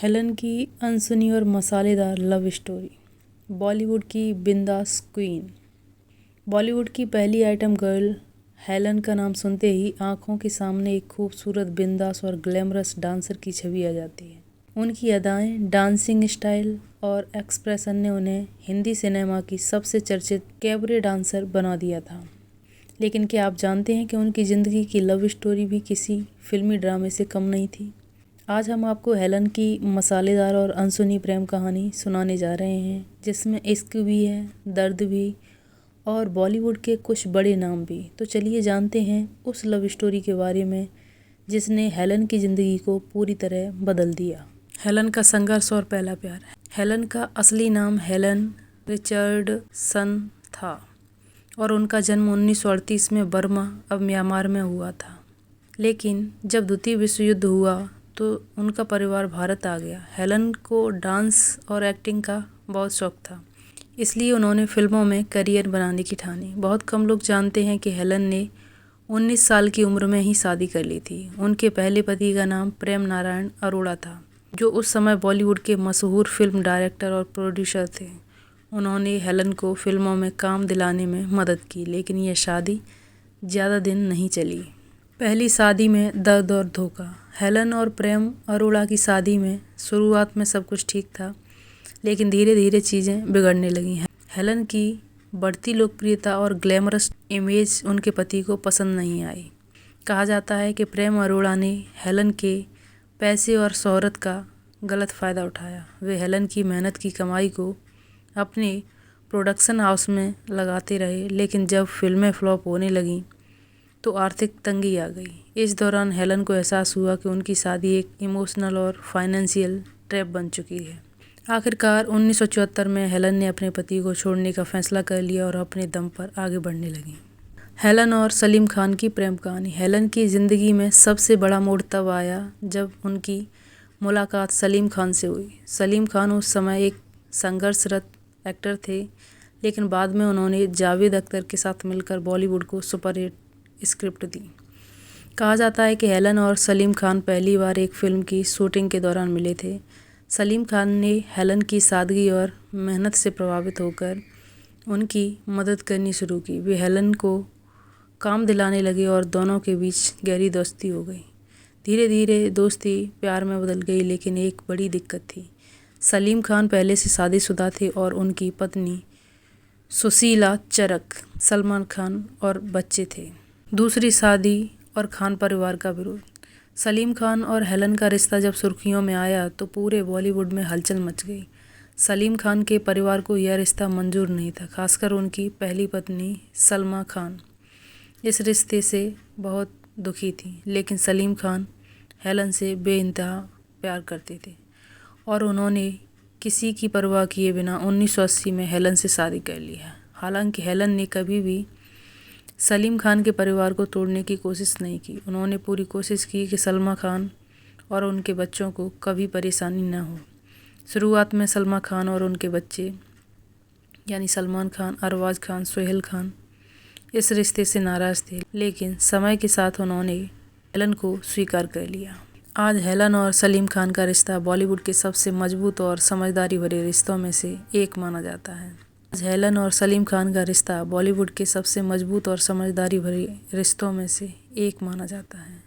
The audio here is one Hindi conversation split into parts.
हेलन की अनसुनी और मसालेदार लव स्टोरी। बॉलीवुड की बिंदास क्वीन। बॉलीवुड की पहली आइटम गर्ल हेलन का नाम सुनते ही आंखों के सामने एक खूबसूरत, बिंदास और ग्लैमरस डांसर की छवि आ जाती है। उनकी अदाएं, डांसिंग स्टाइल और एक्सप्रेशन ने उन्हें हिंदी सिनेमा की सबसे चर्चित कैबरे डांसर बना दिया था। लेकिन क्या आप जानते हैं कि उनकी ज़िंदगी की लव स्टोरी भी किसी फिल्मी ड्रामे से कम नहीं थी। आज हम आपको हेलन की मसालेदार और अनसुनी प्रेम कहानी सुनाने जा रहे हैं, जिसमें इश्क भी है, दर्द भी और बॉलीवुड के कुछ बड़े नाम भी। तो चलिए जानते हैं उस लव स्टोरी के बारे में जिसने हेलन की ज़िंदगी को पूरी तरह बदल दिया। हेलन का संघर्ष और पहला प्यार। हेलन का असली नाम हेलन रिचर्डसन था और उनका जन्म 1938 में बर्मा, अब म्यांमार में हुआ था। लेकिन जब द्वितीय विश्व युद्ध हुआ तो उनका परिवार भारत आ गया। हेलन को डांस और एक्टिंग का बहुत शौक था, इसलिए उन्होंने फिल्मों में करियर बनाने की ठानी। बहुत कम लोग जानते हैं कि हेलन ने 19 साल की उम्र में ही शादी कर ली थी। उनके पहले पति का नाम प्रेम नारायण अरोड़ा था, जो उस समय बॉलीवुड के मशहूर फिल्म डायरेक्टर और प्रोड्यूसर थे। उन्होंने हेलन को फिल्मों में काम दिलाने में मदद की, लेकिन यह शादी ज़्यादा दिन नहीं चली। पहली शादी में दर्द और धोखा। हेलन और प्रेम अरोड़ा की शादी में शुरुआत में सब कुछ ठीक था, लेकिन धीरे धीरे चीज़ें बिगड़ने लगी हैं। हेलन की बढ़ती लोकप्रियता और ग्लैमरस इमेज उनके पति को पसंद नहीं आई। कहा जाता है कि प्रेम अरोड़ा ने हेलन के पैसे और शोहरत का गलत फ़ायदा उठाया। वे हेलन की मेहनत की कमाई को अपने प्रोडक्शन हाउस में लगाते रहे, लेकिन जब फिल्में फ्लॉप होने लगीं तो आर्थिक तंगी आ गई। इस दौरान हेलन को एहसास हुआ कि उनकी शादी एक इमोशनल और फाइनेंशियल ट्रैप बन चुकी है। आखिरकार 1974 में हेलन ने अपने पति को छोड़ने का फैसला कर लिया और अपने दम पर आगे बढ़ने लगी। हेलन और सलीम खान की प्रेम कहानी। हेलन की ज़िंदगी में सबसे बड़ा मोड़ तब आया जब उनकी मुलाकात सलीम खान से हुई। सलीम खान उस समय एक संघर्षरत एक्टर थे, लेकिन बाद में उन्होंने जावेद अख्तर के साथ मिलकर बॉलीवुड को सुपरहिट स्क्रिप्ट दी। कहा जाता है कि हेलन और सलीम खान पहली बार एक फिल्म की शूटिंग के दौरान मिले थे। सलीम खान ने हेलन की सादगी और मेहनत से प्रभावित होकर उनकी मदद करनी शुरू की। वे हेलन को काम दिलाने लगे और दोनों के बीच गहरी दोस्ती हो गई। धीरे धीरे दोस्ती प्यार में बदल गई, लेकिन एक बड़ी दिक्कत थी। सलीम खान पहले से शादीशुदा थे और उनकी पत्नी सुशीला चरक, सलमान खान और बच्चे थे। दूसरी शादी और खान परिवार का विरोध। सलीम खान और हेलन का रिश्ता जब सुर्खियों में आया तो पूरे बॉलीवुड में हलचल मच गई। सलीम खान के परिवार को यह रिश्ता मंजूर नहीं था, खासकर उनकी पहली पत्नी सलमा खान इस रिश्ते से बहुत दुखी थी। लेकिन सलीम खान हेलन से बेइंतहा प्यार करते थे और उन्होंने किसी की परवाह किए बिना 1980 में हेलन से शादी कर लिया। हालांकि हेलन ने कभी भी सलीम खान के परिवार को तोड़ने की कोशिश नहीं की। उन्होंने पूरी कोशिश की कि सलमा खान और उनके बच्चों को कभी परेशानी न हो। शुरुआत में सलमा खान और उनके बच्चे यानी सलमान खान, अरबाज खान, सोहेल खान इस रिश्ते से नाराज़ थे, लेकिन समय के साथ उन्होंने हेलन को स्वीकार कर लिया। आज हेलन और सलीम खान का रिश्ता बॉलीवुड के सबसे मजबूत और समझदारी भरे रिश्तों में से एक माना जाता है। आज हेलन और सलीम खान का रिश्ता बॉलीवुड के सबसे मजबूत और समझदारी भरे रिश्तों में से एक माना जाता है।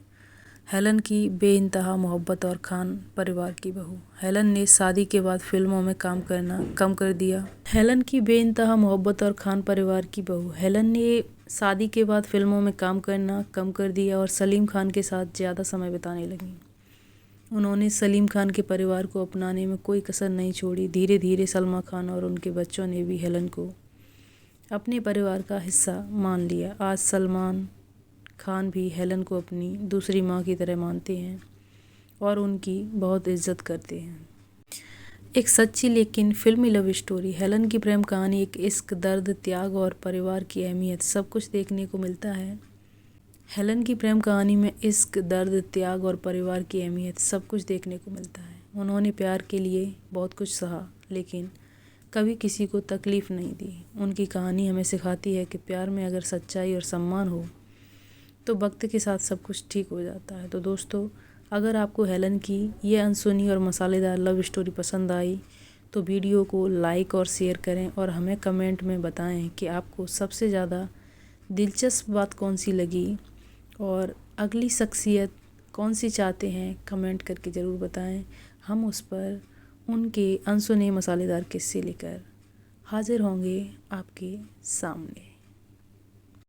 हेलन की बेइंतहा मोहब्बत और खान परिवार की बहू। हेलन ने शादी के बाद फिल्मों में काम करना कम कर दिया। हेलन की बेइंतहा मोहब्बत और खान परिवार की बहू। हेलन ने शादी के बाद फिल्मों में काम करना कम कर दिया और सलीम खान के साथ ज़्यादा समय बिताने लगी। उन्होंने सलीम खान के परिवार को अपनाने में कोई कसर नहीं छोड़ी। धीरे धीरे सलमा खान और उनके बच्चों ने भी हेलन को अपने परिवार का हिस्सा मान लिया। आज सलमान खान भी हेलन को अपनी दूसरी माँ की तरह मानते हैं और उनकी बहुत इज्जत करते हैं। एक सच्ची लेकिन फिल्मी लव स्टोरी। हेलन की प्रेम कहानी एक इश्क, दर्द, त्याग और परिवार की अहमियत सब कुछ देखने को मिलता है। हेलन की प्रेम कहानी में इश्क, दर्द, त्याग और परिवार की अहमियत सब कुछ देखने को मिलता है। उन्होंने प्यार के लिए बहुत कुछ सहा, लेकिन कभी किसी को तकलीफ़ नहीं दी। उनकी कहानी हमें सिखाती है कि प्यार में अगर सच्चाई और सम्मान हो तो वक्त के साथ सब कुछ ठीक हो जाता है। तो दोस्तों, अगर आपको हेलन की ये अनसुनी और मसालेदार लव स्टोरी पसंद आई तो वीडियो को लाइक और शेयर करें और हमें कमेंट में बताएं कि आपको सबसे ज़्यादा दिलचस्प बात कौन सी लगी और अगली शख्सियत कौन सी चाहते हैं। कमेंट करके ज़रूर बताएं। हम उस पर उनके अनसुने मसालेदार किस्से लेकर हाजिर होंगे आपके सामने।